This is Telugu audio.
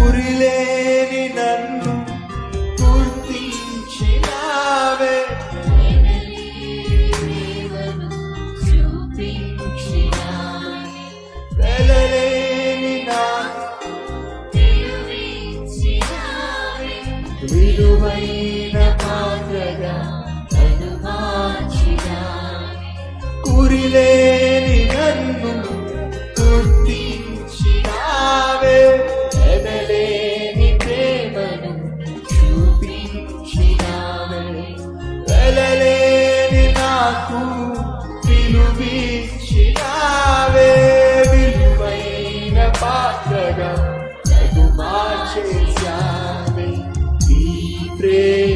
గురిలేని నన్ను గుర్తించినావే, వెలలేని నాకు విలువైన పాత్రగా నన్ను మార్చినావే. గురిలేని నన్ను గుర్తించినావే, వెలలేని ప్రేమను చూపించినావే, వెలలేని నాకు విలువించినావే, విలువైన పాత్రగా నన్ను మార్చేశావే. ఈ ప్రేమ